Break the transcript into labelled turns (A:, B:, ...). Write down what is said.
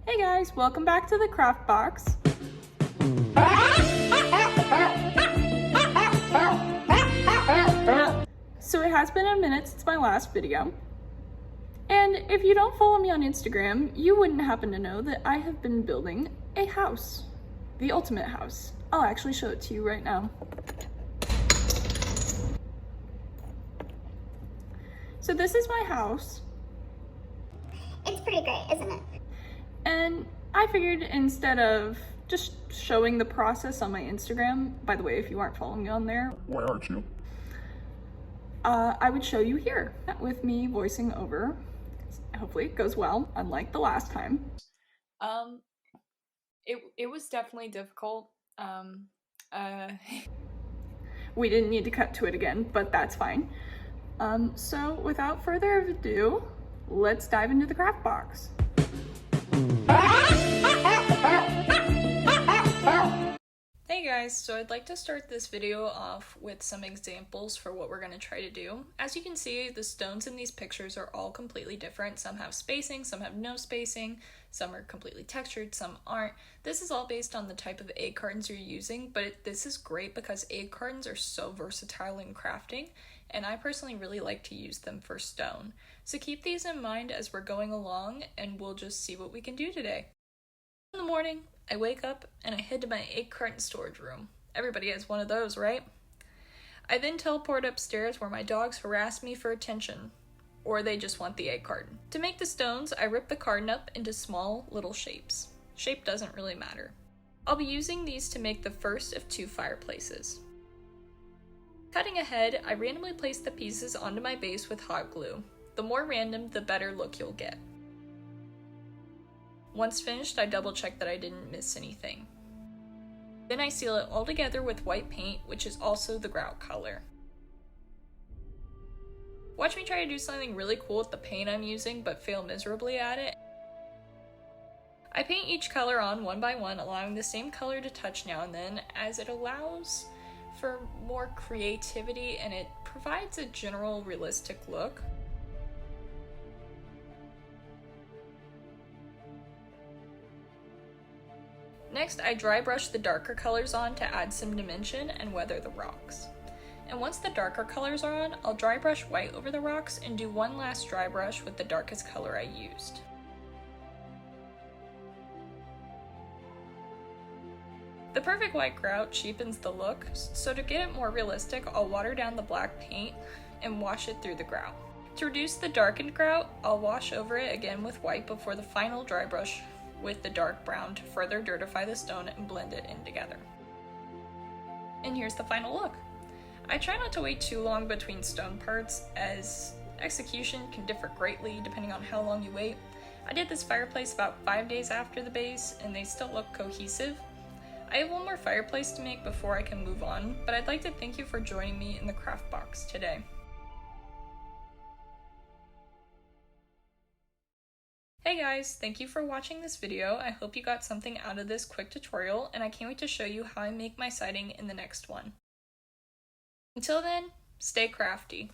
A: Hey guys, welcome back to the craft box. So it has been a minute since my last video. And if you don't follow me on Instagram, you wouldn't happen to know that I have been building a house. The ultimate house. I'll actually show it to you right now. So this is my house.
B: It's pretty great, isn't it?
A: And I figured instead of just showing the process on my Instagram, by the way, if you aren't following me on there,
C: why aren't you?
A: I would show you here with me voicing over. Hopefully it goes well, unlike the last time. It was definitely difficult. We didn't need to cut to it again, but that's fine. So without further ado, let's dive into the craft box. Hey guys, so I'd like to start this video off with some examples for what we're going to try to do. As you can see, the stones in these pictures are all completely different. Some have spacing, some have no spacing, some are completely textured, some aren't. This is all based on the type of egg cartons you're using, but this is great because egg cartons are so versatile in crafting, and I personally really like to use them for stone. So keep these in mind as we're going along, and we'll just see what we can do today. In the morning, I wake up and I head to my egg carton storage room. Everybody has one of those, right? I then teleport upstairs where my dogs harass me for attention, or they just want the egg carton. To make the stones, I rip the carton up into small little shapes. Shape doesn't really matter. I'll be using these to make the first of 2 fireplaces. Cutting ahead, I randomly place the pieces onto my base with hot glue. The more random, the better look you'll get. Once finished, I double check that I didn't miss anything. Then I seal it all together with white paint, which is also the grout color. Watch me try to do something really cool with the paint I'm using, but fail miserably at it. I paint each color on one by one, allowing the same color to touch now and then, as it allows for more creativity and it provides a general realistic look. Next, I dry brush the darker colors on to add some dimension and weather the rocks. And once the darker colors are on, I'll dry brush white over the rocks and do one last dry brush with the darkest color I used. The perfect white grout cheapens the look, so to get it more realistic, I'll water down the black paint and wash it through the grout. To reduce the darkened grout, I'll wash over it again with white before the final dry brush with the dark brown to further dirtify the stone and blend it in together. And here's the final look. I try not to wait too long between stone parts, as execution can differ greatly depending on how long you wait. I did this fireplace about 5 days after the base, and they still look cohesive. I have one more fireplace to make before I can move on, but I'd like to thank you for joining me in the craft box today. Hey guys, thank you for watching this video. I hope you got something out of this quick tutorial, and I can't wait to show you how I make my siding in the next one. Until then, stay crafty.